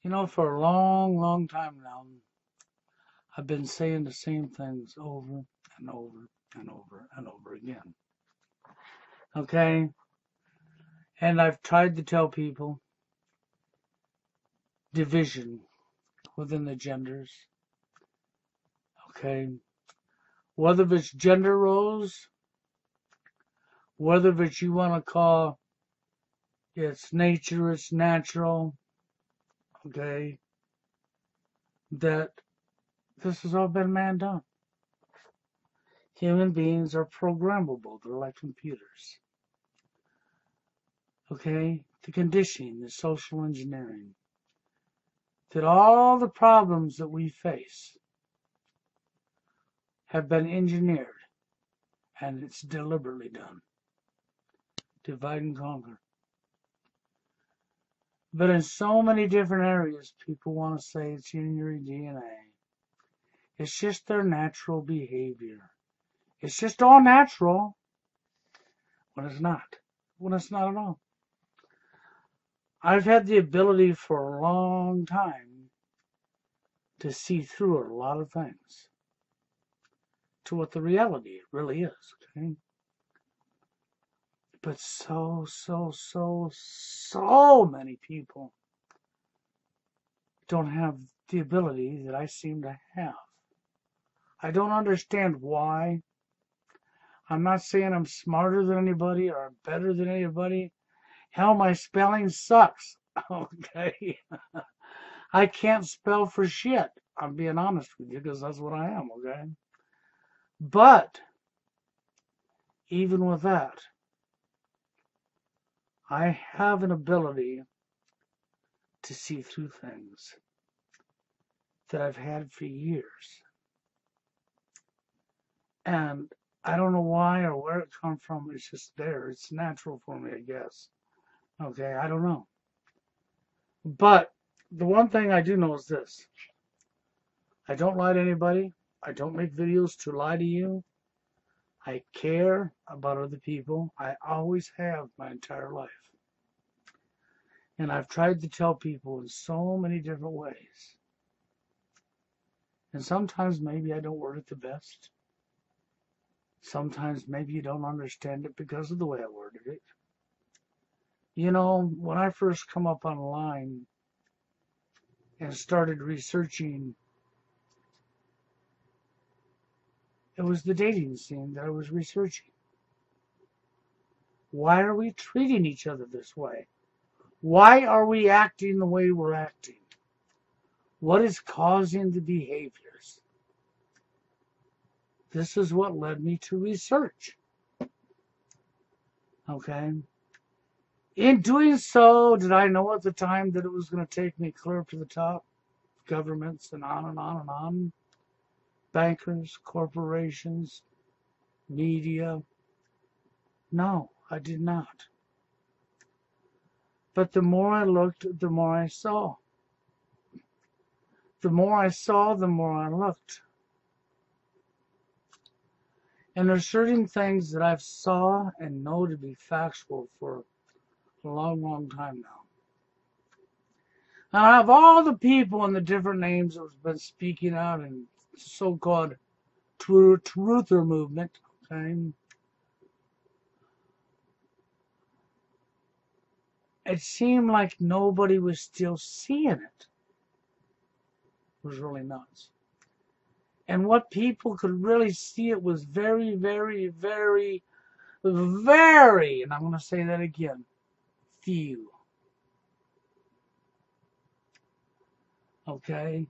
You know, for a long, long time now, I've been saying the same things over and over and over and over again. Okay? And I've tried to tell people division within the genders. Okay? Whether it's gender roles, whether it's you want to call it's nature, it's natural. Okay? That this has all been man done. Human beings are programmable. They're like computers. Okay? The conditioning, the social engineering. That all the problems that we face have been engineered and it's deliberately done. Divide and conquer. But in so many different areas, people want to say it's in your DNA. It's just their natural behavior. It's just all natural when it's not. When it's not at all. I've had the ability for a long time to see through a lot of things to what the reality really is. Okay? But so many people don't have the ability that I seem to have. I don't understand why. I'm not saying I'm smarter than anybody or I'm better than anybody. Hell, my spelling sucks. Okay? I can't spell for shit. I'm being honest with you because that's what I am, okay? But even with that, I have an ability to see through things that I've had for years. And I don't know why or where it comes from. It's just there. It's natural for me, I guess. Okay, I don't know. But the one thing I do know is this. I don't lie to anybody. I don't make videos to lie to you. I care about other people. I always have my entire life. And I've tried to tell people in so many different ways. And sometimes maybe I don't word it the best. Sometimes maybe you don't understand it because of the way I worded it. You know, when I first come up online and started researching, it was the dating scene that I was researching. Why are we treating each other this way? Why are we acting the way we're acting? What is causing the behaviors? This is what led me to research. Okay? In doing so, did I know at the time that it was going to take me clear up to the top? Governments and on and on and on. Bankers, corporations, media. No, I did not. But the more I looked, the more I saw. The more I saw, the more I looked. And there's certain things that I've saw and know to be factual for a long, long time now. And I have all the people and the different names that have been speaking out in so-called truther movement. Okay? It seemed like nobody was still seeing it. It was really nuts. And what people could really see it was very, very, very, very, and I'm going to say that again, few. Okay?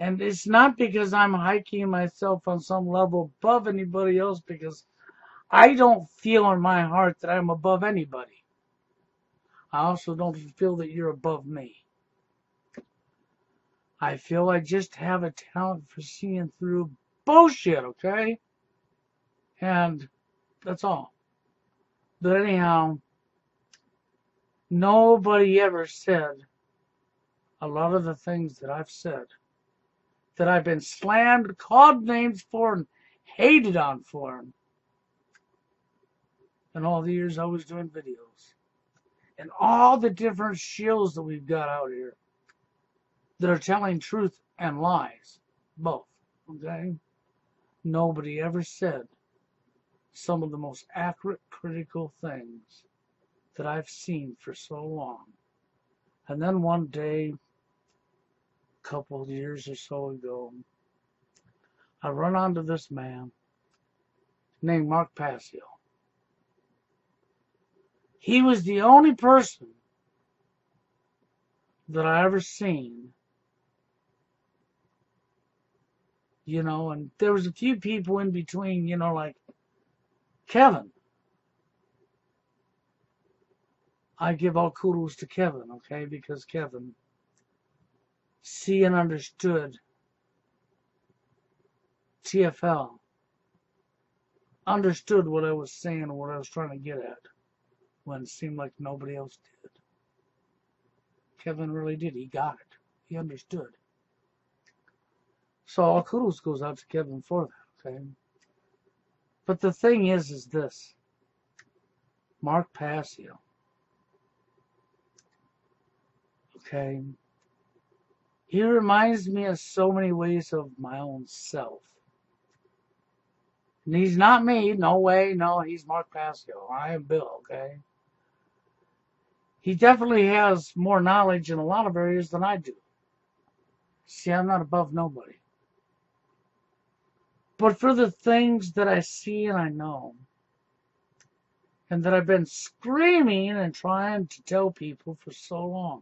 And it's not because I'm hiking myself on some level above anybody else, because I don't feel in my heart that I'm above anybody. I also don't feel that you're above me. I feel I just have a talent for seeing through bullshit, okay? And that's all. But anyhow, nobody ever said a lot of the things that I've said, that I've been slammed, called names for, and hated on for in all the years I was doing videos. And all the different shills that we've got out here. that are telling truth and lies, both, okay? Nobody ever said some of the most accurate, critical things that I've seen for so long. And then one day, a couple of years or so ago, I run onto this man named Mark Passio. He was the only person that I ever seen, and there was a few people in between, like Kevin. I give all kudos to Kevin, okay, because Kevin see and understood TFL, understood what I was saying and what I was trying to get at when it seemed like nobody else did. Kevin really did. He got it. He understood. So all kudos goes out to Kevin for that, okay? But the thing is this. Mark Passio, okay? He reminds me in so many ways of my own self. And he's not me. No way. No, he's Mark Passio. I am Bill, okay? He definitely has more knowledge in a lot of areas than I do. See, I'm not above nobody. But for the things that I see and I know, and that I've been screaming and trying to tell people for so long,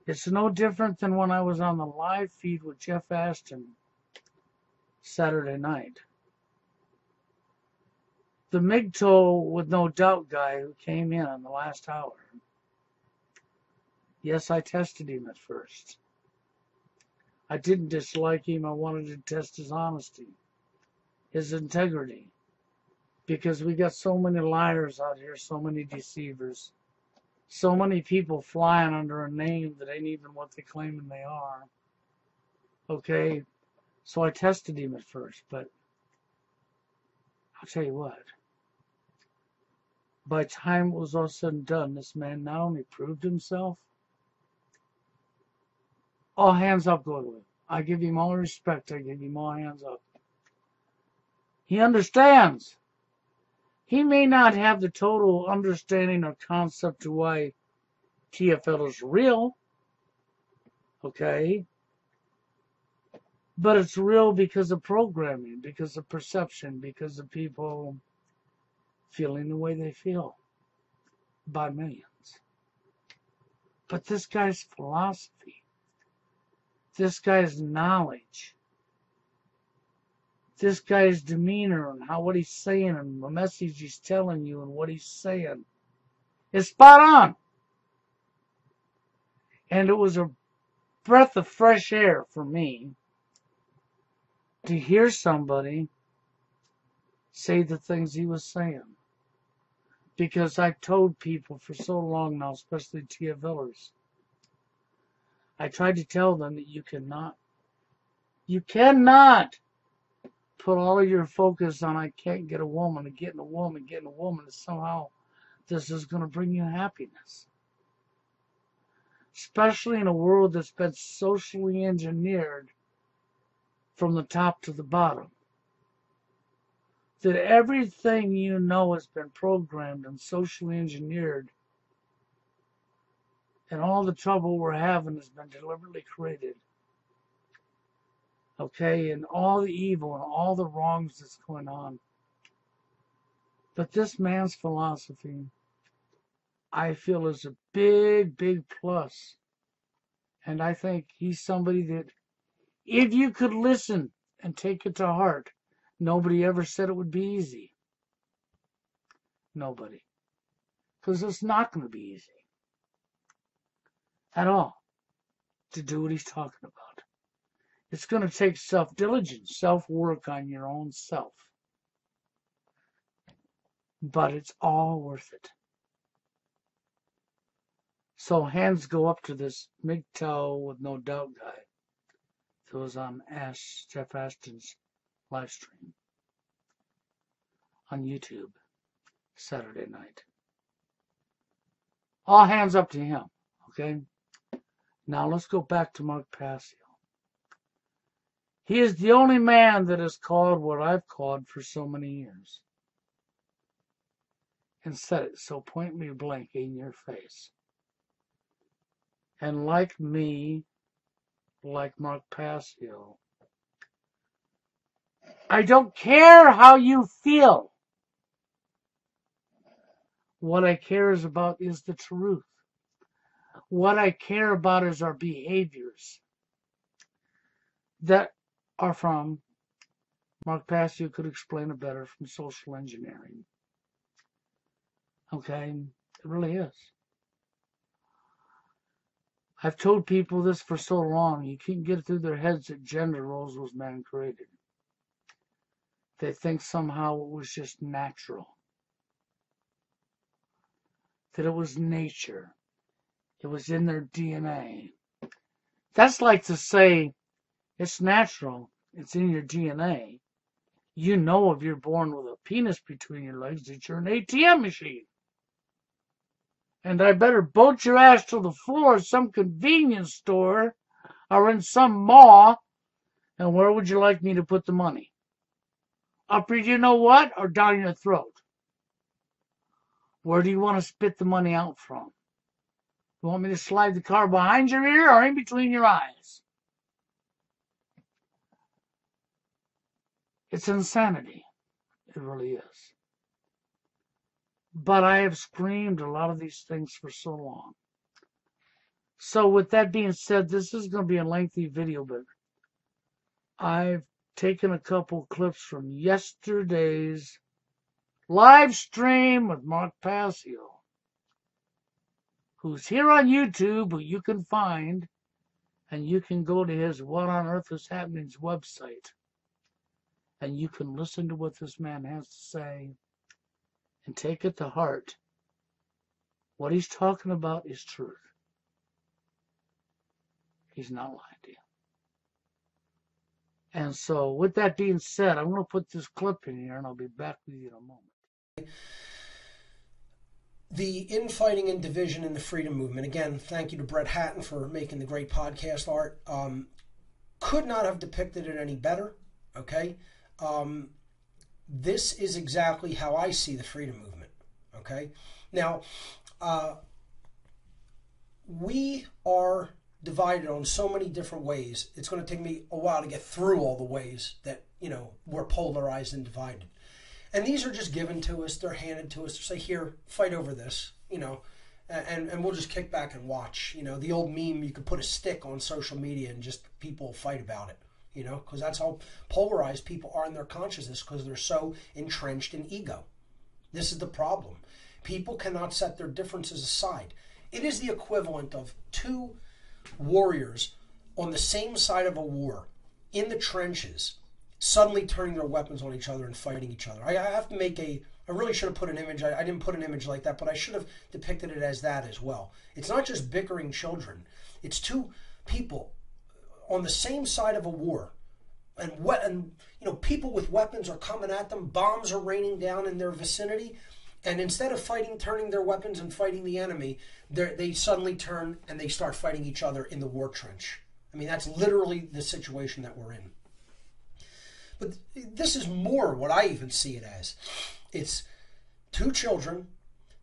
it's no different than when I was on the live feed with Jeff Aston Saturday night. The MGTOW with no doubt guy who came in the last hour. Yes, I tested him at first. I didn't dislike him. I wanted to test his honesty, his integrity. Because we got so many liars out here, so many deceivers, so many people flying under a name that ain't even what they claiming they are. Okay, so I tested him at first, but I'll tell you what. By the time it was all said and done, this man not only proved himself, all hands up go to him. I give him all respect. I give him all hands up. He understands. He may not have the total understanding or concept to why TFL is real, okay? But it's real because of programming, because of perception, because of people feeling the way they feel by millions. But this guy's philosophy, this guy's knowledge, this guy's demeanor and what he's saying and the message he's telling you and what he's saying is spot on. And it was a breath of fresh air for me to hear somebody say the things he was saying. Because I've told people for so long now, especially TFLers, I tried to tell them that you cannot put all of your focus on I can't get a woman, and getting a woman, and somehow this is going to bring you happiness. Especially in a world that's been socially engineered from the top to the bottom. That everything you know has been programmed and socially engineered, and all the trouble we're having has been deliberately created. Okay, and all the evil and all the wrongs that's going on. But this man's philosophy, I feel, is a big, big plus. And I think he's somebody that, if you could listen and take it to heart, nobody ever said it would be easy. Nobody. Because it's not going to be easy. At all. To do what he's talking about. It's going to take self-diligence, self-work on your own self. But it's all worth it. So hands go up to this MGTOW with no doubt guy that was on Jeff Aston's live stream on YouTube Saturday night. All hands up to him, okay? Now let's go back to Mark Passio. He is the only man that has called what I've called for so many years. And said it so point me blank in your face. And like me, like Mark Passio, I don't care how you feel. What I care about is the truth. What I care about is our behaviors that are from, Mark Passio could explain it better, from social engineering. Okay? It really is. I've told people this for so long, you can't get it through their heads that gender roles was man created. They think somehow it was just natural. That it was nature. It was in their DNA. That's like to say it's natural. It's in your DNA. You know if you're born with a penis between your legs that you're an ATM machine. And I better boat your ass to the floor of some convenience store or in some mall. And where would you like me to put the money? Up your you know what or down your throat? Where do you want to spit the money out from? You want me to slide the car behind your ear or in between your eyes? It's insanity. It really is. But I have screamed a lot of these things for so long. So with that being said, this is going to be a lengthy video, but I've taken a couple clips from yesterday's live stream with Mark Passio, who's here on YouTube, who you can find, and you can go to his What on Earth is Happening's website, and you can listen to what this man has to say and take it to heart. What he's talking about is truth. He's not lying to you. And so, with that being said, I'm going to put this clip in here, and I'll be back with you in a moment. The infighting and division in the freedom movement. Again, thank you to Brett Hatton for making the great podcast art. Could not have depicted it any better. Okay, this is exactly how I see the freedom movement. Okay, now we are divided on so many different ways. It's going to take me a while to get through all the ways that, we're polarized and divided. And these are just given to us. They're handed to us. They say, here, fight over this, and we'll just kick back and watch. The old meme, you could put a stick on social media and just people fight about it, because that's how polarized people are in their consciousness, because they're so entrenched in ego. This is the problem. People cannot set their differences aside. It is the equivalent of two warriors on the same side of a war in the trenches suddenly turning their weapons on each other and fighting each other. I have to make I really should have put an image. I didn't put an image like that, but I should have depicted it as that as well. It's not just bickering children. It's two people on the same side of a war, and people with weapons are coming at them. Bombs are raining down in their vicinity. And instead of turning their weapons and fighting the enemy, they suddenly turn and they start fighting each other in the war trench. I mean, that's literally the situation that we're in. But this is more what I even see it as. It's two children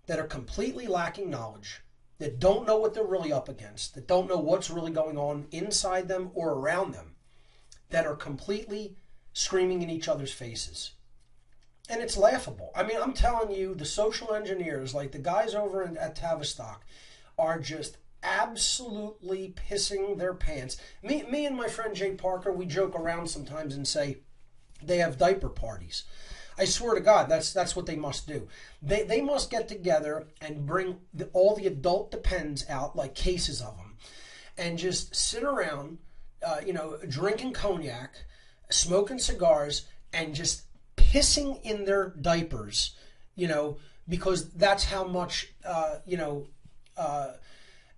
that are completely lacking knowledge, that don't know what they're really up against, that don't know what's really going on inside them or around them, that are completely screaming in each other's faces. And it's laughable. I mean, I'm telling you, the social engineers, like the guys over at Tavistock, are just absolutely pissing their pants. Me and my friend Jay Parker, we joke around sometimes and say they have diaper parties. I swear to God, that's what they must do. They must get together and bring all the adult Depends out, like cases of them, and just sit around, drinking cognac, smoking cigars, and just pissing in their diapers, because that's how much,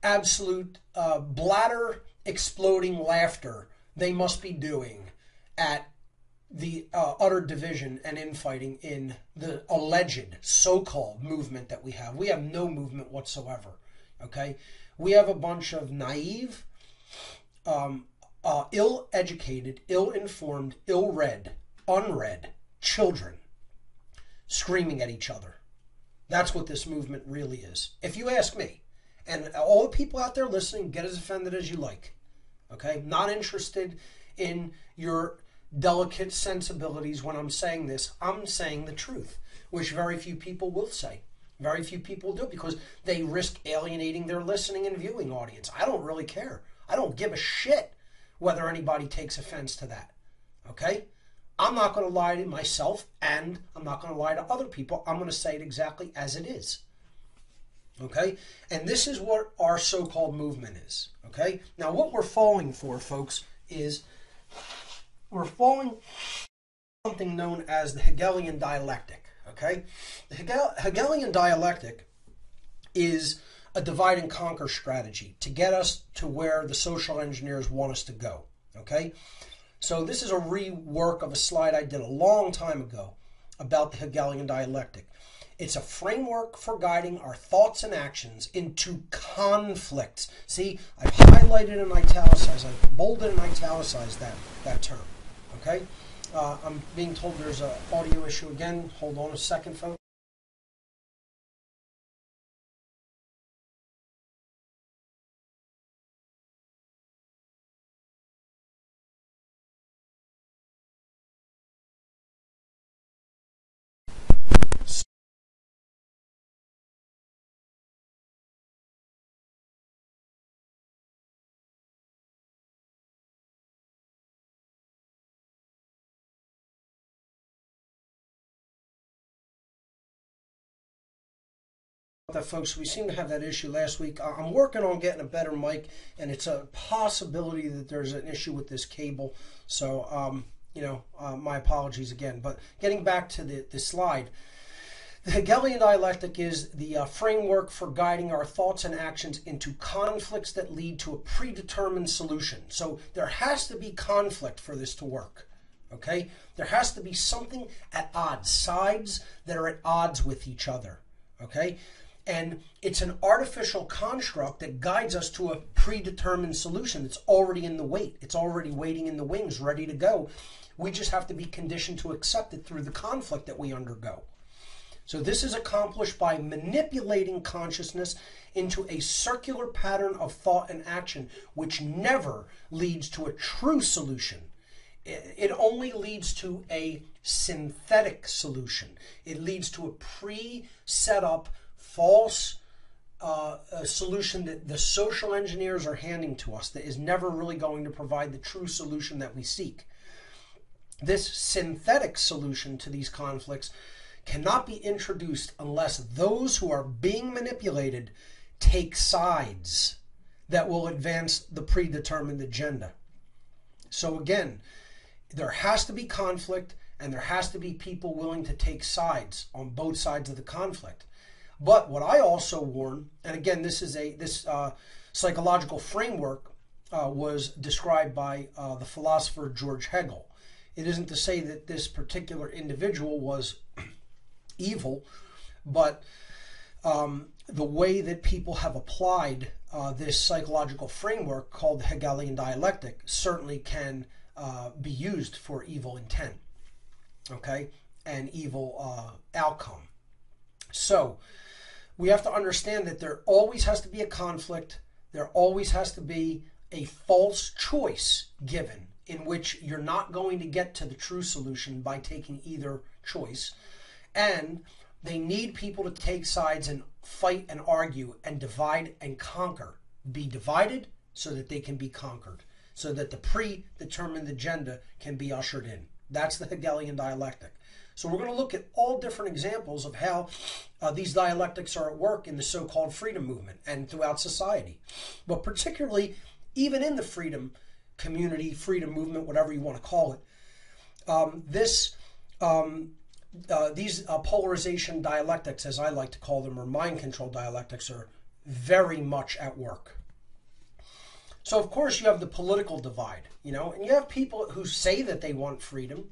absolute bladder exploding laughter they must be doing at the utter division and infighting in the alleged so-called movement that we have. We have no movement whatsoever, okay? We have a bunch of naive, ill-educated, ill-informed, ill-read, unread children screaming at each other. That's what this movement really is, if you ask me. And all the people out there listening, get as offended as you like. Okay? Not interested in your delicate sensibilities when I'm saying this. I'm saying the truth, which very few people will say. Very few people do, because they risk alienating their listening and viewing audience. I don't really care. I don't give a shit whether anybody takes offense to that. Okay? I'm not going to lie to myself, and I'm not going to lie to other people. I'm going to say it exactly as it is. Okay? And this is what our so-called movement is. Okay? Now, what we're falling for, folks, is we're falling for something known as the Hegelian dialectic. Okay? The Hegelian dialectic is a divide and conquer strategy to get us to where the social engineers want us to go. Okay? So this is a rework of a slide I did a long time ago about the Hegelian dialectic. It's a framework for guiding our thoughts and actions into conflicts. See, I've highlighted and italicized, I've bolded and italicized that term. Okay? I'm being told there's an audio issue again. Hold on a second, folks. That, folks, we seem to have that issue last week. I'm working on getting a better mic, and it's a possibility that there's an issue with this cable. So, my apologies again. But getting back to the slide, the Hegelian dialectic is the framework for guiding our thoughts and actions into conflicts that lead to a predetermined solution. So there has to be conflict for this to work. Okay? There has to be something at odds, sides that are at odds with each other. Okay? And it's an artificial construct that guides us to a predetermined solution that's already in the wait. It's already waiting in the wings, ready to go. We just have to be conditioned to accept it through the conflict that we undergo. So this is accomplished by manipulating consciousness into a circular pattern of thought and action, which never leads to a true solution. It only leads to a synthetic solution. It leads to a pre-set up false solution that the social engineers are handing to us that is never really going to provide the true solution that we seek. This synthetic solution to these conflicts cannot be introduced unless those who are being manipulated take sides that will advance the predetermined agenda. So again, there has to be conflict, and there has to be people willing to take sides on both sides of the conflict. But what I also warn, and again, this psychological framework was described by the philosopher George Hegel. It isn't to say that this particular individual was evil, but the way that people have applied this psychological framework called the Hegelian dialectic certainly can be used for evil intent, okay, and evil outcome. So we have to understand that there always has to be a conflict. There always has to be a false choice given in which you're not going to get to the true solution by taking either choice. And they need people to take sides and fight and argue and divide and conquer. Be divided so that they can be conquered, so that the predetermined agenda can be ushered in. That's the Hegelian dialectic. So we're going to look at all different examples of how these dialectics are at work in the so-called freedom movement and throughout society. But particularly, even in the freedom community, freedom movement, whatever you want to call it, these polarization dialectics, as I like to call them, or mind control dialectics, are very much at work. So, of course, you have the political divide, and you have people who say that they want freedom,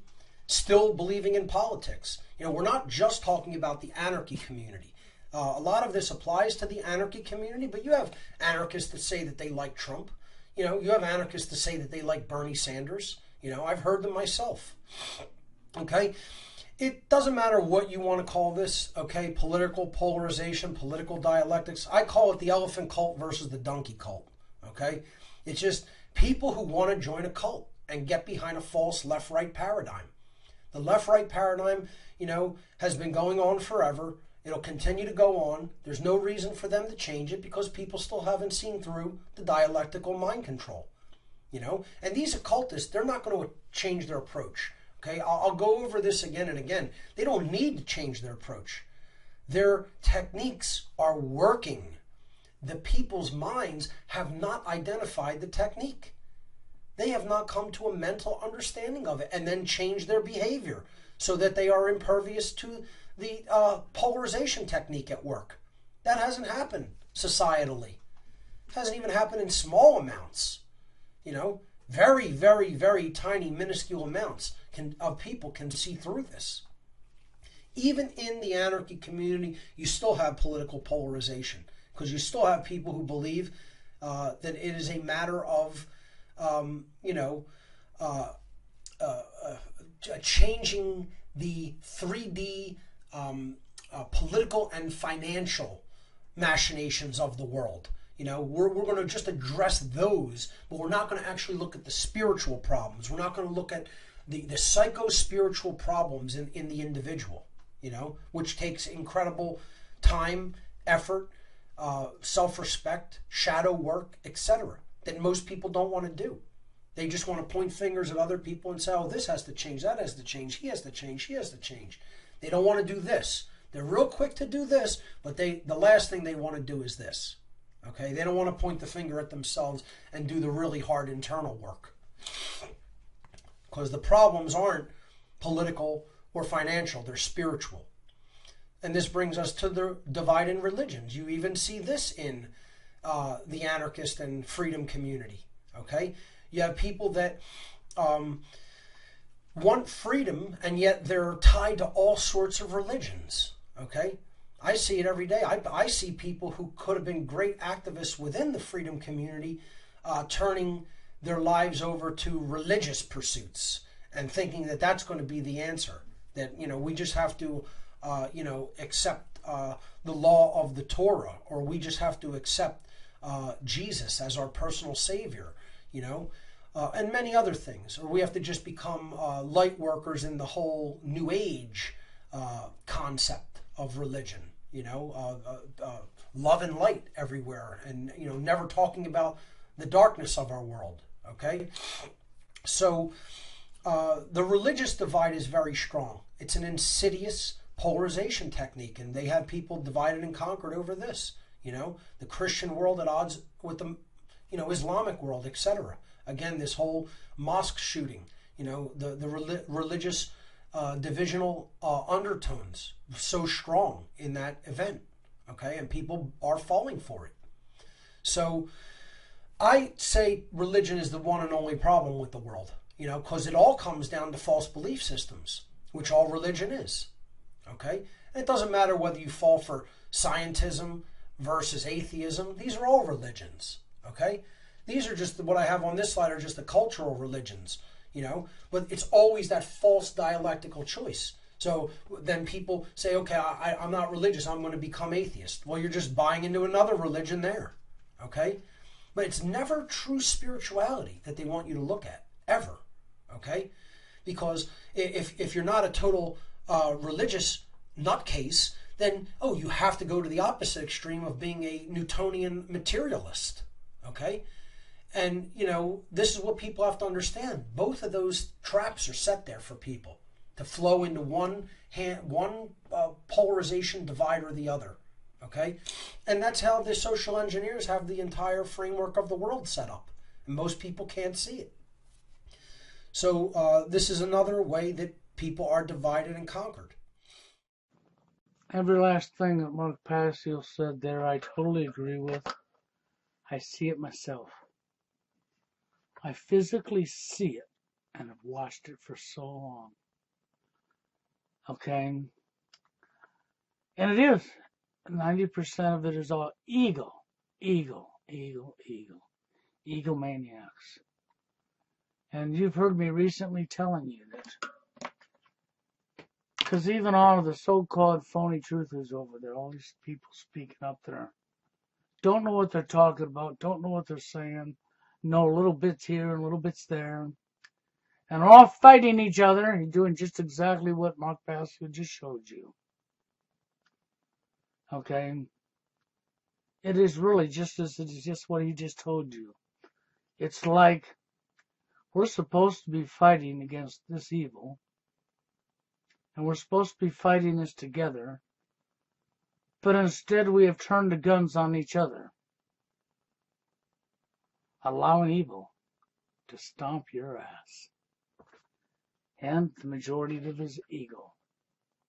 still believing in politics. We're not just talking about the anarchy community. A lot of this applies to the anarchy community, but you have anarchists that say that they like Trump. You know, you have anarchists to say that they like Bernie Sanders. You know, I've heard them myself. Okay? It doesn't matter what you want to call this, okay? Political polarization, political dialectics. I call it the elephant cult versus the donkey cult, okay? It's just people who want to join a cult and get behind a false left-right paradigm. The left-right paradigm, you know, has been going on forever. It'll continue to go on. There's no reason for them to change it because people still haven't seen through the dialectical mind control, you know? And these occultists, they're not going to change their approach. Okay, I'll go over this again and again. They don't need to change their approach. Their techniques are working. The people's minds have not identified the technique. They have not come to a mental understanding of it and then changed their behavior so that they are impervious to the polarization technique at work. That hasn't happened societally. It hasn't even happened in small amounts. You know, very, very, very tiny, minuscule amounts of people can see through this. Even in the anarchy community, you still have political polarization because you still have people who believe that it is a matter of, changing the 3D political and financial machinations of the world. You know, we're going to just address those, but we're not going to actually look at the spiritual problems. We're not going to look at the psycho-spiritual problems in the individual, you know, which takes incredible time, effort, self-respect, shadow work, etc., that most people don't want to do. They just want to point fingers at other people and say, oh, this has to change, that has to change, he has to change, she has to change. They don't want to do this. They're real quick to do this, but the last thing they want to do is this. Okay, they don't want to point the finger at themselves and do the really hard internal work. Because the problems aren't political or financial, they're spiritual. And this brings us to the divide in religions. You even see this in the anarchist and freedom community. Okay, you have people that want freedom and yet they're tied to all sorts of religions. Okay, I see it every day. I see people who could have been great activists within the freedom community turning their lives over to religious pursuits and thinking that that's going to be the answer. That, you know, we just have to, accept the law of the Torah, or we just have to accept Jesus as our personal savior, you know, and many other things. Or we have to just become light workers in the whole New Age concept of religion, you know, love and light everywhere, and, you know, never talking about the darkness of our world. Okay, so the religious divide is very strong. It's an insidious polarization technique, and they have people divided and conquered over this. You know, the Christian world at odds with the, you know, Islamic world, etc. Again, this whole mosque shooting, you know, the religious divisional undertones so strong in that event. Okay, and people are falling for it. So I say religion is the one and only problem with the world, you know, because it all comes down to false belief systems, which all religion is. Okay, and it doesn't matter whether you fall for scientism versus atheism. These are all religions. Okay, these are just what I have on this slide are just the cultural religions, you know, but it's always that false dialectical choice. So then people say, okay, I'm not religious, I'm going to become atheist. Well, you're just buying into another religion there. Okay, but it's never true spirituality that they want you to look at, ever. Okay, because if you're not a total religious nutcase, then, oh, you have to go to the opposite extreme of being a Newtonian materialist. Okay, and, you know, this is what people have to understand. Both of those traps are set there for people to flow into one polarization divide or the other. Okay, and that's how the social engineers have the entire framework of the world set up, and most people can't see it. So this is another way that people are divided and conquered. Every last thing that Mark Passio said there, I totally agree with. I see it myself. I physically see it, and I've watched it for so long. Okay? And it is. 90% of it is all ego. Ego, ego, ego. egomaniacs. And you've heard me recently telling you that. Because even all of the so-called phony truthers over there, all these people speaking up there, don't know what they're talking about, don't know what they're saying, know little bits here and little bits there. And all fighting each other and doing just exactly what Mark Passio just showed you. Okay? It is really just as it is just what he just told you. It's like we're supposed to be fighting against this evil. And we're supposed to be fighting this together. But instead we have turned the guns on each other. Allowing evil to stomp your ass. And the majority of it is ego.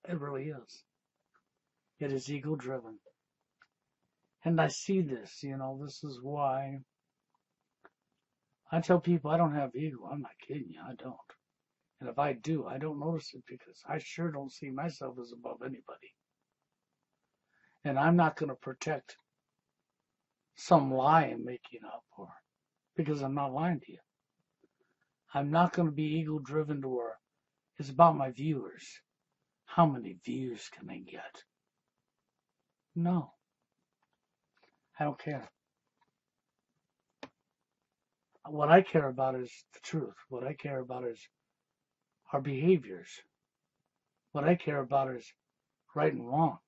It really is. It is ego driven. And I see this, this is why I tell people I don't have ego. I'm not kidding you, I don't. And if I do, I don't notice it because I sure don't see myself as above anybody. And I'm not going to protect some lie I'm making up because I'm not lying to you. I'm not going to be ego driven to where it's about my viewers. How many views can they get? No. I don't care. What I care about is the truth. What I care about is our behaviors. What I care about is right and wrong.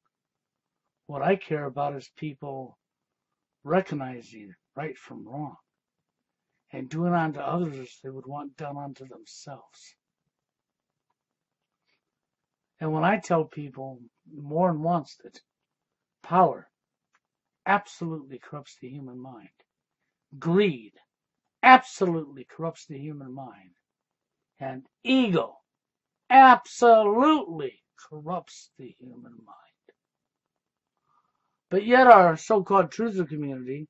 What I care about is people recognizing right from wrong and doing unto others as they would want done unto themselves. And when I tell people more than once that power absolutely corrupts the human mind, greed absolutely corrupts the human mind, and ego absolutely corrupts the human mind. But yet our so-called truther community,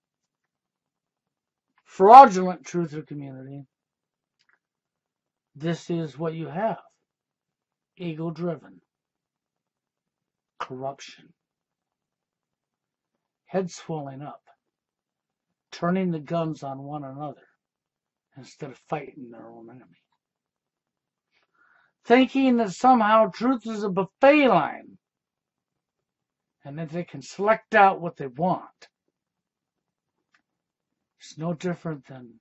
fraudulent truther community, this is what you have. Ego-driven. Corruption. Heads swelling up. Turning the guns on one another instead of fighting their own enemy. Thinking that somehow truth is a buffet line and that they can select out what they want. It's no different than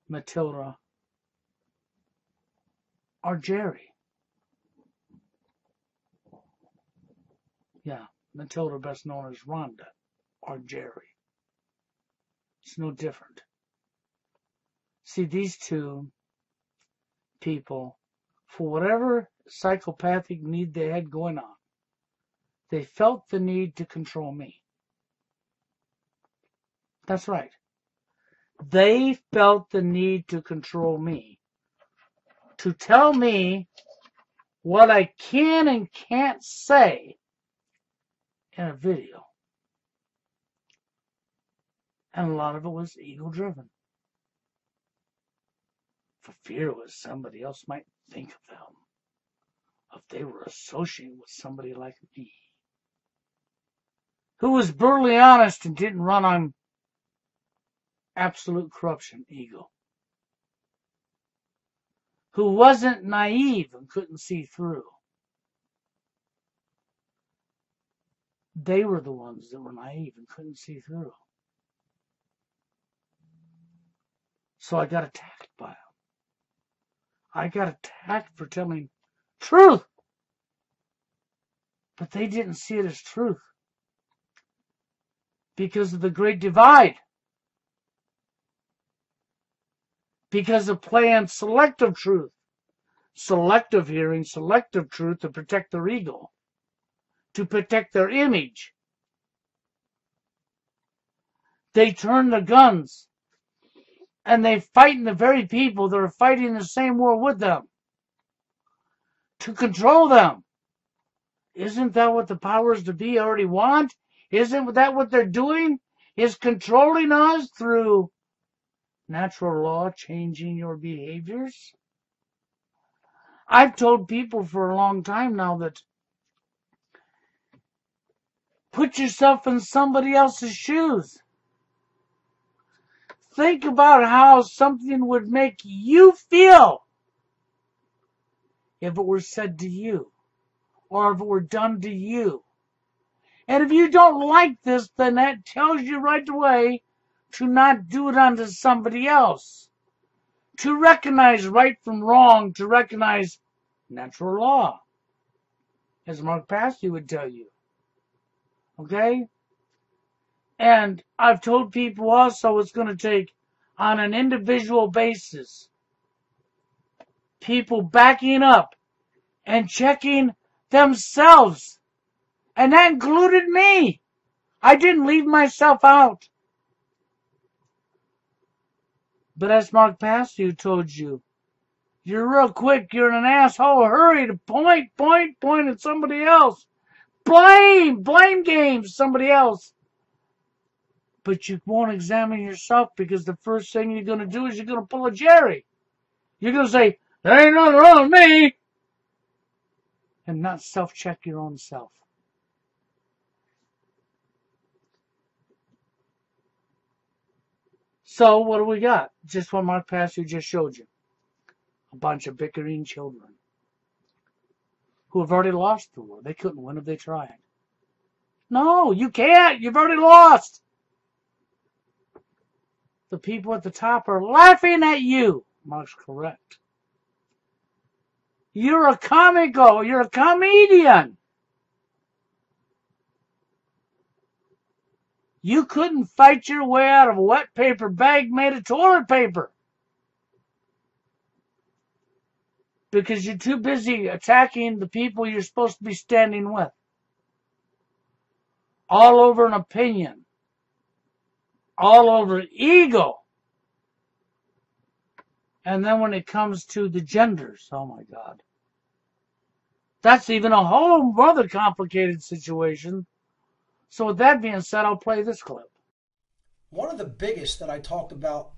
Matilda or Jerry. Yeah, Matilda, best known as Rhonda or Jerry. It's no different. See, these two people, for whatever psychopathic need they had going on, they felt the need to control me. That's right. They felt the need to control me. To tell me what I can and can't say in a video. And a lot of it was ego-driven. For fear what somebody else might think of them. If they were associated with somebody like me. Who was brutally honest and didn't run on absolute corruption, ego. Who wasn't naive and couldn't see through. They were the ones that were naive and couldn't see through. So I got attacked by them. I got attacked for telling truth. But they didn't see it as truth. Because of the great divide. Because of playing selective truth. Selective hearing, selective truth to protect their ego. To protect their image. They turn the guns. And they fight the very people that are fighting the same war with them. To control them. Isn't that what the powers to be already want? Isn't that what they're doing? Is controlling us through natural law changing your behaviors? I've told people for a long time now that put yourself in somebody else's shoes. think about how something would make you feel if it were said to you or if it were done to you. And if you don't like this, then that tells you right away to not do it unto somebody else. To recognize right from wrong, to recognize natural law, as Mark Passy would tell you. Okay? And I've told people also it's going to take, on an individual basis, people backing up and checking themselves. And that included me. I didn't leave myself out. But as Mark Passy told you, you're real quick, you're an asshole, hurry to point at somebody else. Blame games, somebody else. But you won't examine yourself because the first thing you're going to do is you're going to pull a Jerry. You're going to say, there ain't nothing wrong with me. And not self-check your own self. So what do we got? Just what Mark Passy just showed you. A bunch of bickering children who have already lost the war. They couldn't win if they tried. No, you can't. You've already lost. The people at the top are laughing at you. Mark's correct. You're a comico. You're a comedian. You couldn't fight your way out of a wet paper bag made of toilet paper. Because you're too busy attacking the people you're supposed to be standing with. All over an opinion. All over ego. And then when it comes to the genders, oh my God. That's even a whole other complicated situation. So with that being said, I'll play this clip. One of the biggest that I talked about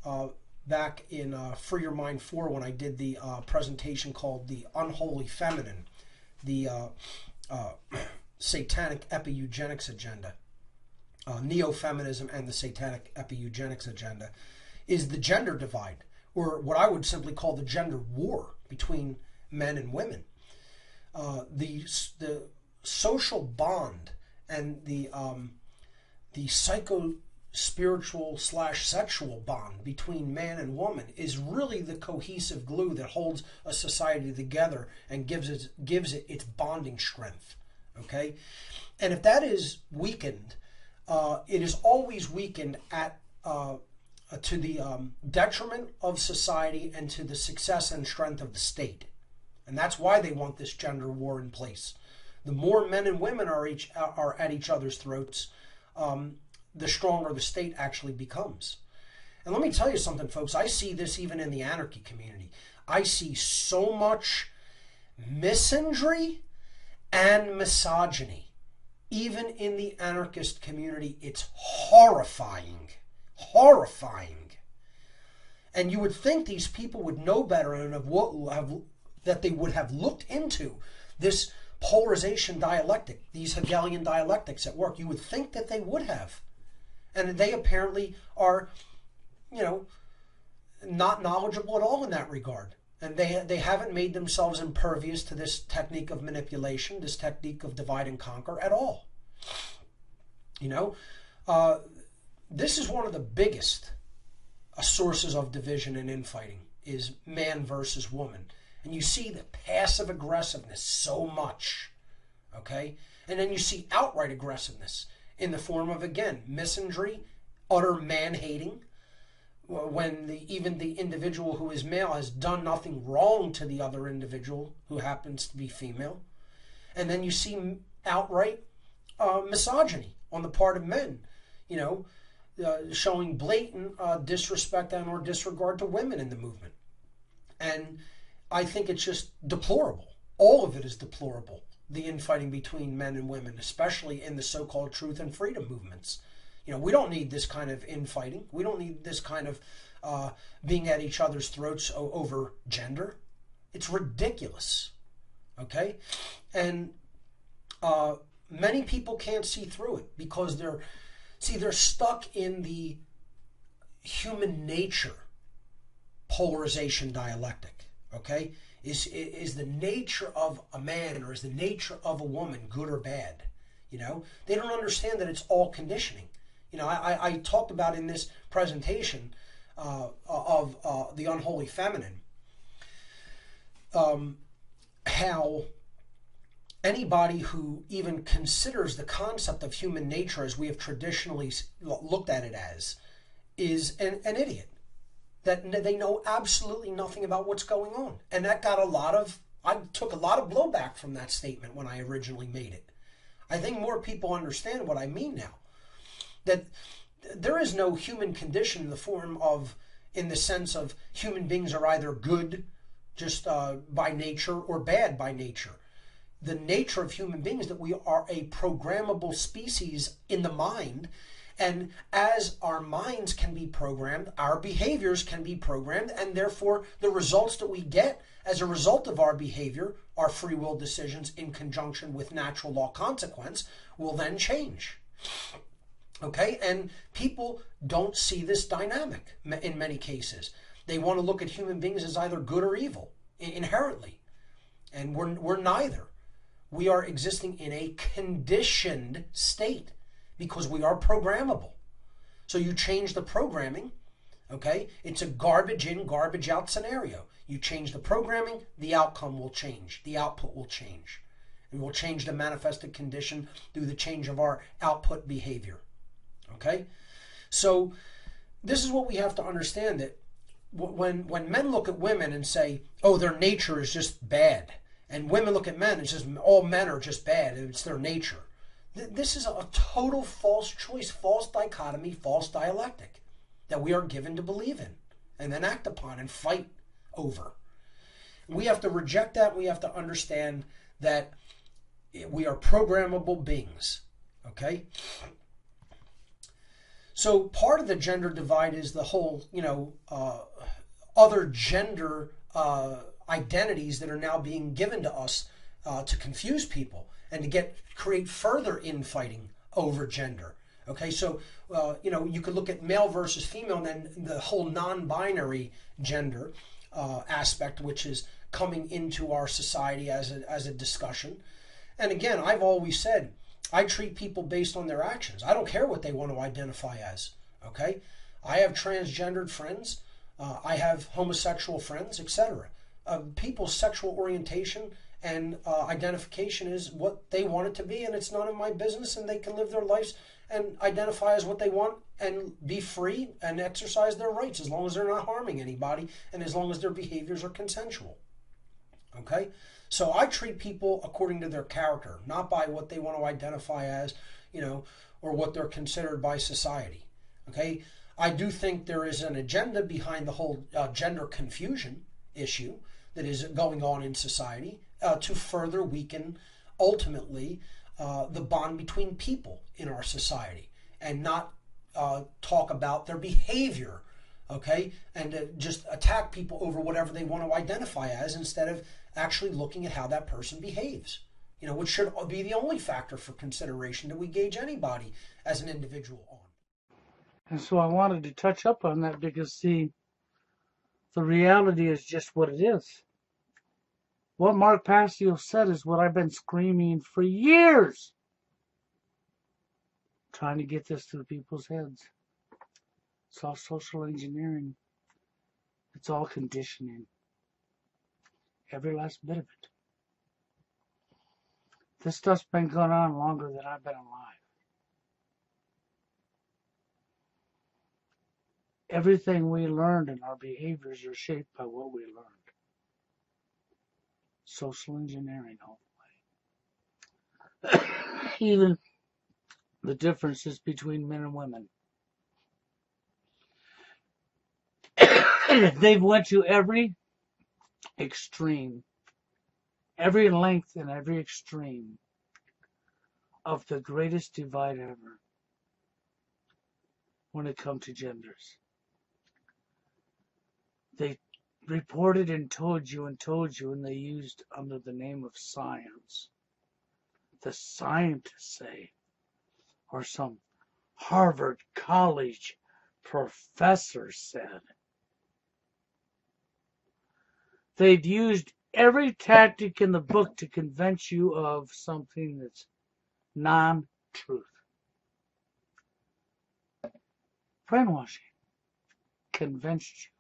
back in Free Your Mind 4 when I did the presentation called The Unholy Feminine, the Satanic Epi-Eugenics Agenda, Neo-Feminism and the Satanic Epi-Eugenics Agenda, is the gender divide, or what I would simply call the gender war between men and women. The social bond and the psycho-spiritual / sexual bond between man and woman is really the cohesive glue that holds a society together and gives it its bonding strength. Okay, and if that is weakened, it is always weakened to the detriment of society and to the success and strength of the state. And that's why they want this gender war in place. The more men and women are at each other's throats, the stronger the state actually becomes. And let me tell you something, folks. I see this even in the anarchy community. I see so much misandry and misogyny. Even in the anarchist community, it's horrifying. Horrifying. And you would think these people would know better and that they would have looked into this polarization dialectic, these Hegelian dialectics at work. You would think that they would have. And they apparently are, not knowledgeable at all in that regard. And they haven't made themselves impervious to this technique of manipulation, this technique of divide and conquer at all. This is one of the biggest sources of division and infighting, is man versus woman. And you see the passive aggressiveness so much, okay? And then you see outright aggressiveness in the form of, again, misandry, utter man-hating, when even the individual who is male has done nothing wrong to the other individual who happens to be female. And then you see outright misogyny on the part of men, showing blatant disrespect and or disregard to women in the movement. And I think it's just deplorable. All of it is deplorable, the infighting between men and women, especially in the so-called truth and freedom movements. We don't need this kind of infighting. We don't need this kind of being at each other's throats over gender. It's ridiculous. Okay? And many people can't see through it because they're stuck in the human nature polarization dialectic, okay? Is the nature of a man or is the nature of a woman good or bad? You know, they don't understand that it's all conditioning. You know, I talked about in this presentation of the unholy feminine, how anybody who even considers the concept of human nature as we have traditionally looked at it as is an idiot. That they know absolutely nothing about what's going on. And that got I took a lot of blowback from that statement when I originally made it. I think more people understand what I mean now. That there is no human condition in the sense of human beings are either good just by nature or bad by nature. The nature of human beings is that we are a programmable species in the mind. And as our minds can be programmed, our behaviors can be programmed, and therefore the results that we get as a result of our behavior, our free will decisions in conjunction with natural law consequence, will then change. Okay? And people don't see this dynamic in many cases. They want to look at human beings as either good or evil, inherently. And we're neither. We are existing in a conditioned state, because we are programmable. So you change the programming, okay? It's a garbage in, garbage out scenario. You change the programming, the outcome will change. The output will change. And we'll change the manifested condition through the change of our output behavior, okay? So this is what we have to understand, that when men look at women and say, oh, their nature is just bad, and women look at men and says, all men are just bad, it's their nature. This is a total false choice, false dichotomy, false dialectic that we are given to believe in and then act upon and fight over. We have to reject that. We have to understand that we are programmable beings, okay? So part of the gender divide is the whole, other gender identities that are now being given to us to confuse people and to create further infighting over gender. Okay, so you could look at male versus female, and then the whole non-binary gender aspect, which is coming into our society as a discussion. And again, I've always said I treat people based on their actions. I don't care what they want to identify as. Okay, I have transgendered friends, I have homosexual friends, etc. People's sexual orientation and identification is what they want it to be, and it's none of my business, and they can live their lives and identify as what they want and be free and exercise their rights as long as they're not harming anybody and as long as their behaviors are consensual. Okay? So I treat people according to their character, not by what they want to identify as, or what they're considered by society. Okay? I do think there is an agenda behind the whole gender confusion issue that is going on in society to further weaken, ultimately, the bond between people in our society and not talk about their behavior, okay? And just attack people over whatever they want to identify as instead of actually looking at how that person behaves, which should be the only factor for consideration that we gauge anybody as an individual on. And so I wanted to touch up on that because, see, the reality is just what it is. What Mark Passio said is what I've been screaming for years, trying to get this to the people's heads. It's all social engineering. It's all conditioning. Every last bit of it. This stuff's been going on longer than I've been alive. Everything we learned and our behaviors are shaped by what we learned. Social engineering all the way. Even the differences between men and women. They've went to every extreme, every length and every extreme of the greatest divide ever when it comes to genders. They reported and told you, and they used under the name of science. The scientists say, or some Harvard College professor said. They've used every tactic in the book to convince you of something that's non-truth. Brainwashing. Convinced you.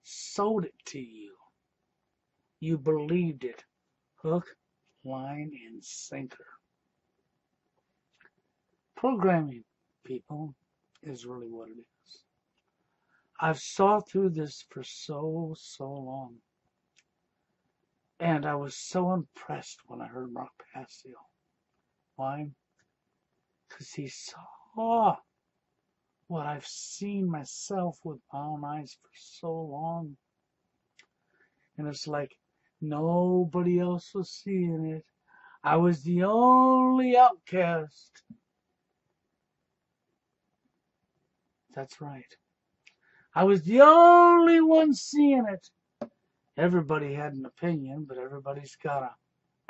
Sold it to you. You believed it. Hook, line, and sinker. Programming, people, is really what it is. I've saw through this for so long. And I was so impressed when I heard Mark Passio. Why? Because he saw what I've seen myself with my own eyes for so long. And it's like nobody else was seeing it. I was the only outcast. That's right. I was the only one seeing it. Everybody had an opinion, but everybody's got a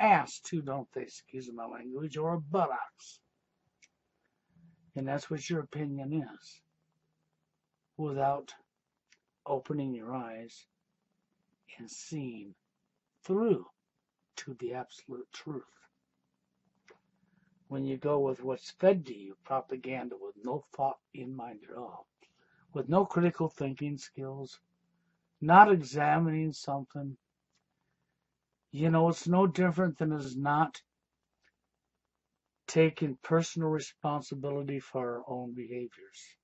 ass too, don't they? Excuse my language, or a buttocks. And that's what your opinion is. Without opening your eyes and seeing through to the absolute truth. When you go with what's fed to you, propaganda with no thought in mind at all, with no critical thinking skills, not examining something, it's no different than us not taking personal responsibility for our own behaviors.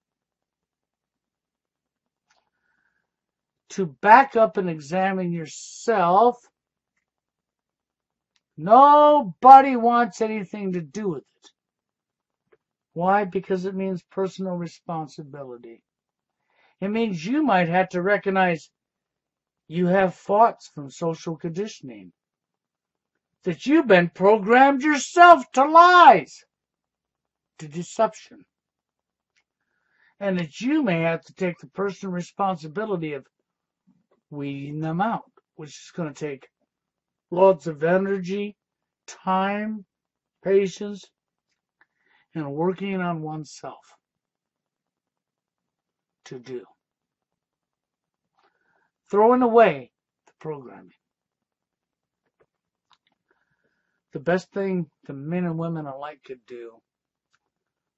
To back up and examine yourself, nobody wants anything to do with it. Why? Because it means personal responsibility. It means you might have to recognize you have thoughts from social conditioning. That you've been programmed yourself to lies, to deception. And that you may have to take the personal responsibility of weeding them out, which is going to take lots of energy, time, patience, and working on oneself to do. Throwing away the programming. The best thing the men and women alike could do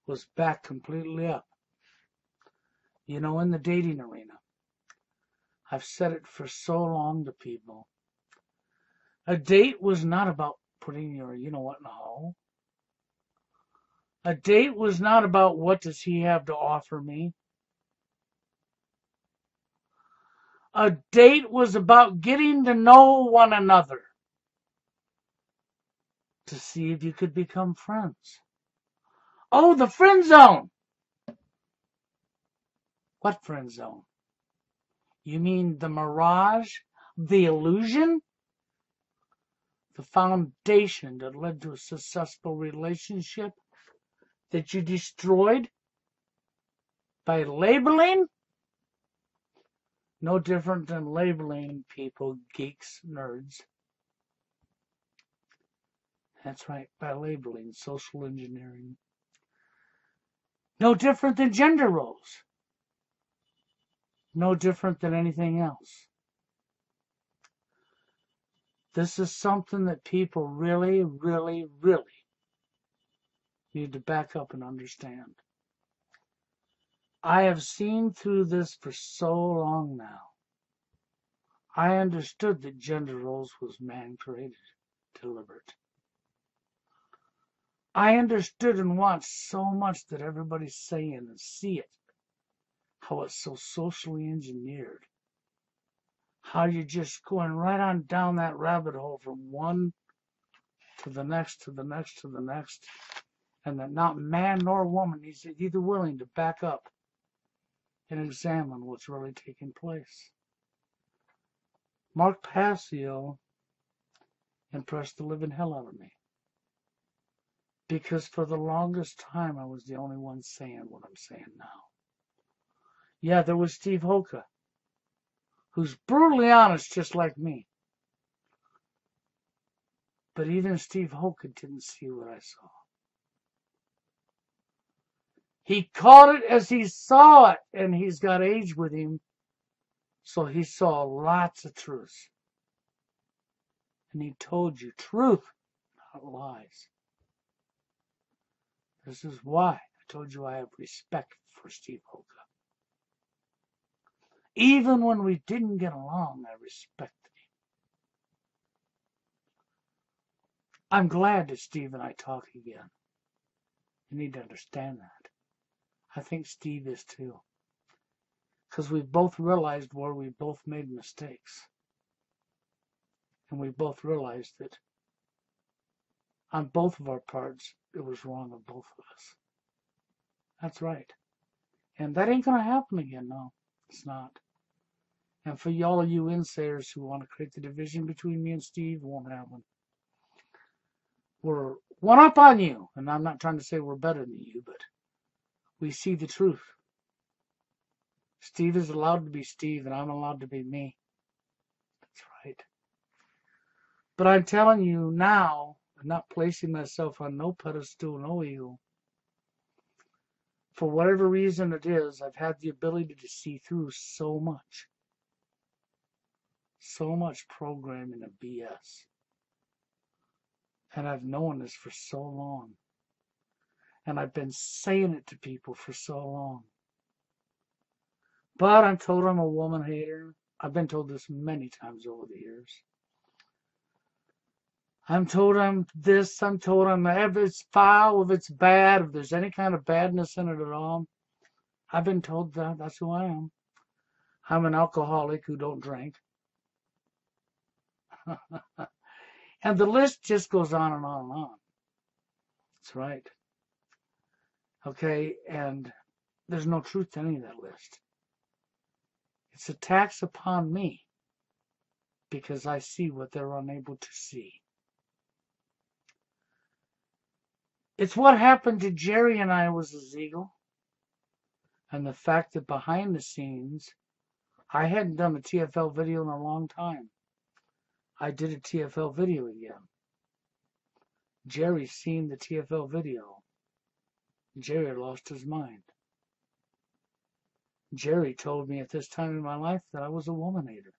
was back completely up. In the dating arena, I've said it for so long to people. A date was not about putting your you-know-what in a hole. A date was not about what does he have to offer me. A date was about getting to know one another to see if you could become friends. Oh, the friend zone. What friend zone? You mean the mirage, the illusion? The foundation that led to a successful relationship that you destroyed by labeling? No different than labeling people geeks, nerds. That's right, by labeling, social engineering. No different than gender roles. No different than anything else. This is something that people really, really, really need to back up and understand. I have seen through this for so long now. I understood that gender roles was man-created, deliberate. I understood and watched so much that everybody's saying and see it. How it's so socially engineered. How you're just going right on down that rabbit hole from one to the next, to the next, to the next. And that not man nor woman is either willing to back up and examine what's really taking place. Mark Passio impressed the living hell out of me. Because for the longest time, I was the only one saying what I'm saying now. Yeah, there was Steve Hoka, who's brutally honest just like me. But even Steve Hoka didn't see what I saw. He caught it as he saw it, and he's got age with him, so he saw lots of truth. And he told you truth, not lies. This is why I told you I have respect for Steve Hoka. Even when we didn't get along, I respected him. I'm glad that Steve and I talk again. You need to understand that. I think Steve is too. Because we both realized where we both made mistakes. And we both realized that on both of our parts, it was wrong of both of us. That's right. And that ain't going to happen again, no. It's not. And for all of you insayers who want to create the division between me and Steve, it won't happen. We're one up on you. And I'm not trying to say we're better than you, but we see the truth. Steve is allowed to be Steve, and I'm allowed to be me. That's right. But I'm telling you now, I'm not placing myself on no pedestal, no ego. For whatever reason it is, I've had the ability to see through so much. So much programming and BS. And I've known this for so long. And I've been saying it to people for so long. But I'm told I'm a woman hater. I've been told this many times over the years. I'm told I'm this, I'm told I'm that. If it's foul, if it's bad, if there's any kind of badness in it at all. I've been told that. That's who I am. I'm an alcoholic who don't drink. And the list just goes on and on and on. That's right. Okay, and there's no truth to any of that list. It's a tax upon me because I see what they're unable to see. It's what happened to Jerry and I was a Ziegel. And the fact that behind the scenes, I hadn't done a TFL video in a long time. I did a TFL video again. Jerry's seen the TFL video. Jerry lost his mind. Jerry told me at this time in my life that I was a woman hater.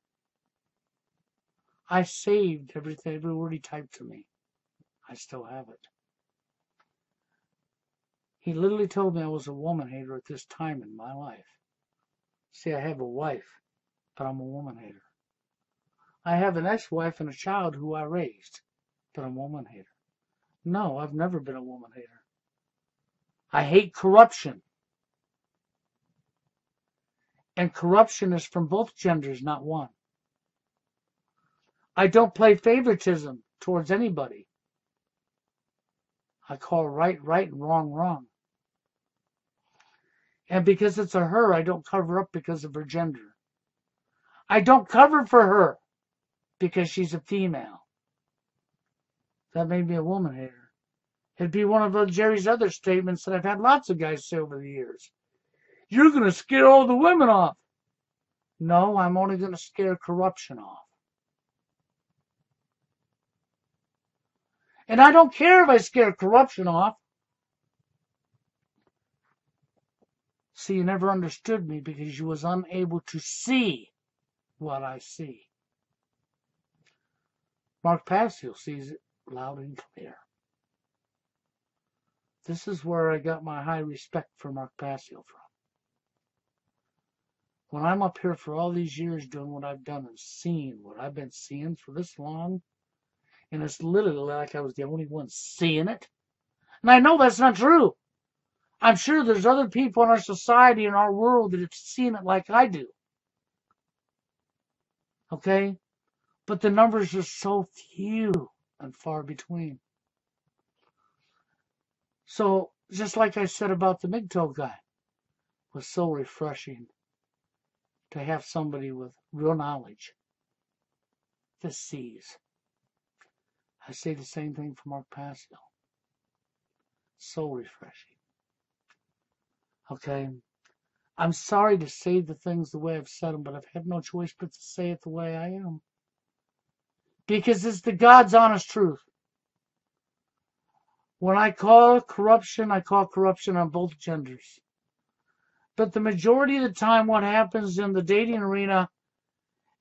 I saved every word he typed to me. I still have it. He literally told me I was a woman hater at this time in my life. See, I have a wife, but I'm a woman hater. I have an ex-wife and a child who I raised, but I'm a woman hater. No, I've never been a woman hater. I hate corruption. And corruption is from both genders, not one. I don't play favoritism towards anybody. I call right, right, and wrong, wrong. And because it's a her, I don't cover up because of her gender. I don't cover for her because she's a female. That made me a woman hater. It'd be one of Jerry's other statements that I've had lots of guys say over the years. You're going to scare all the women off. No, I'm only going to scare corruption off. And I don't care if I scare corruption off. See, you never understood me because you was unable to see what I see. Mark Passio sees it loud and clear. This is where I got my high respect for Mark Passio from. When I'm up here for all these years doing what I've done and seeing what I've been seeing for this long, and it's literally like I was the only one seeing it. And I know that's not true. I'm sure there's other people in our society, in our world, that have seen it like I do. Okay? But the numbers are so few and far between. So, just like I said about the MGTOW guy, it was so refreshing to have somebody with real knowledge that sees. I say the same thing for Mark Passio. So refreshing. Okay? I'm sorry to say the things the way I've said them, but I've had no choice but to say it the way I am. Because it's the God's honest truth. When I call corruption on both genders. But the majority of the time what happens in the dating arena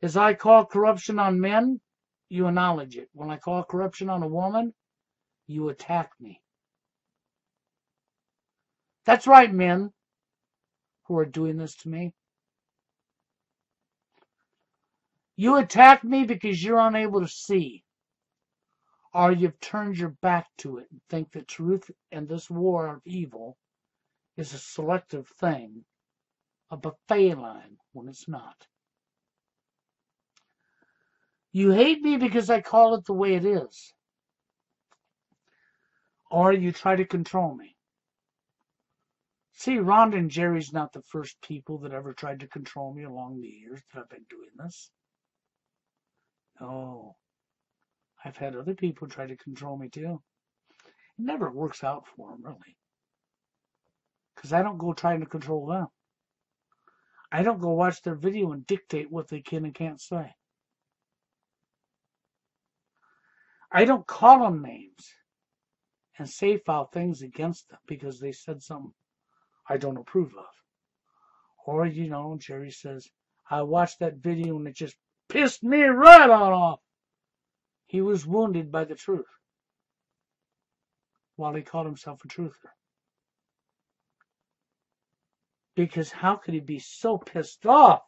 is I call corruption on men, you acknowledge it. When I call corruption on a woman, you attack me. That's right, men who are doing this to me. You attack me because you're unable to see, or you've turned your back to it and think that truth and this war of evil is a selective thing, a buffet line, when it's not. You hate me because I call it the way it is, or you try to control me. See, Rhonda and Jerry's not the first people that ever tried to control me along the years that I've been doing this. No. I've had other people try to control me too. It never works out for them, really. Because I don't go trying to control them. I don't go watch their video and dictate what they can and can't say. I don't call them names and say foul things against them because they said something I don't approve of. Or, Jerry says, I watched that video and it just pissed me right on off. He was wounded by the truth while he called himself a truther. Because how could he be so pissed off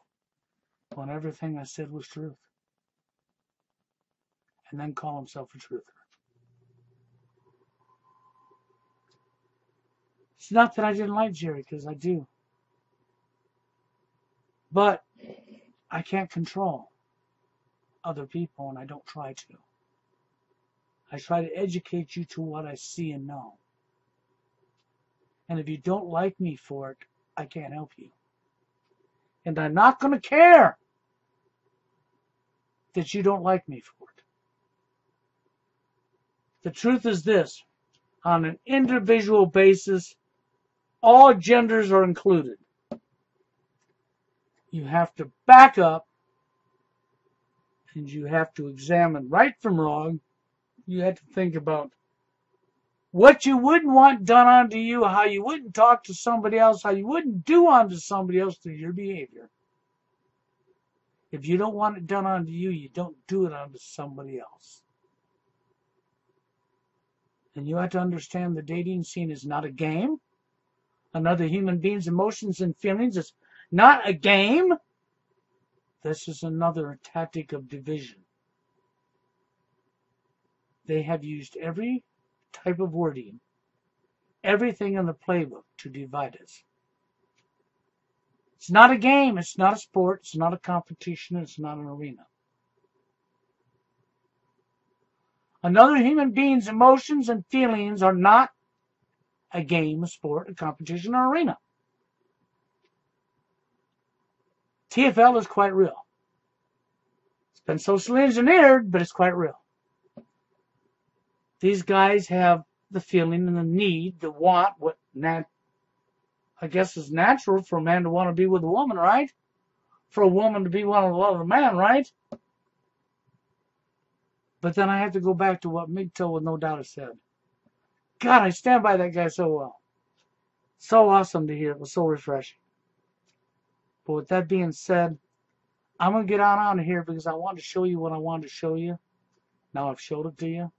when everything I said was truth? And then call himself a truther. It's not that I didn't like Jerry, because I do. But I can't control other people, and I don't try to. I try to educate you to what I see and know. And if you don't like me for it, I can't help you. And I'm not going to care that you don't like me for it. The truth is this. On an individual basis, all genders are included. You have to back up and you have to examine right from wrong. You have to think about what you wouldn't want done unto you, how you wouldn't talk to somebody else, how you wouldn't do unto somebody else through your behavior. If you don't want it done unto you, you don't do it unto somebody else. And you have to understand the dating scene is not a game. Another human being's emotions and feelings is not a game. This is another tactic of division. They have used every type of wording, everything in the playbook to divide us. It's not a game, it's not a sport, it's not a competition, it's not an arena. Another human being's emotions and feelings are not a game, a sport, a competition, or arena. TFL is quite real. It's been socially engineered, but it's quite real. These guys have the feeling and the need, the want, what I guess is natural for a man to want to be with a woman, right? For a woman to be one to love a man, right? But then I have to go back to what MGTOW with No Doubt has said. God, I stand by that guy so well. So awesome to hear. It was so refreshing. But with that being said, I'm going to get on out of here because I wanted to show you what I wanted to show you. Now I've showed it to you.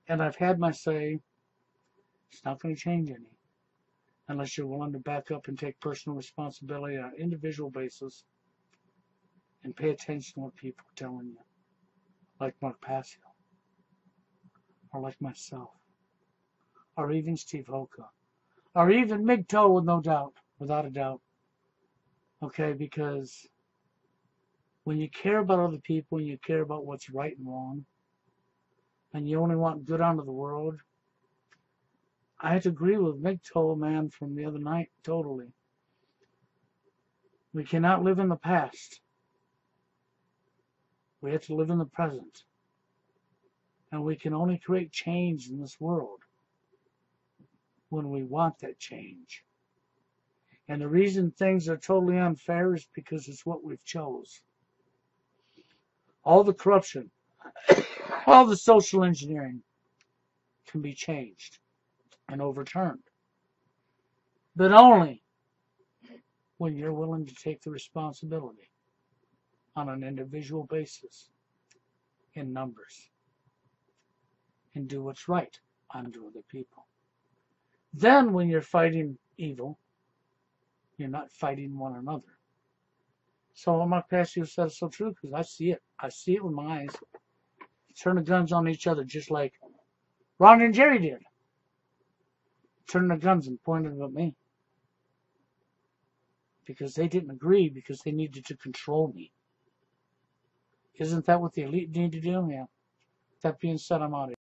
And I've had my say. It's not going to change any. Unless you're willing to back up and take personal responsibility on an individual basis. And pay attention to what people are telling you. Like Mark Passio. Or like myself. Or even Steve Hoka. Or even MGTOW with No Doubt. Without a doubt. Okay, because when you care about other people and you care about what's right and wrong, and you only want good out of the world, I have to agree with MGTOW, man, from the other night, totally. We cannot live in the past. We have to live in the present. And we can only create change in this world when we want that change. And the reason things are totally unfair is because it's what we've chose. All the corruption, all the social engineering, can be changed and overturned. But only when you're willing to take the responsibility on an individual basis in numbers and do what's right unto other people. Then when you're fighting evil, you're not fighting one another. So what Mark Passio said is so true, because I see it. I see it with my eyes. Turn the guns on each other just like Ron and Jerry did. Turned the guns and pointed them at me. Because they didn't agree, because they needed to control me. Isn't that what the elite need to do? Yeah. That being said, I'm out of here.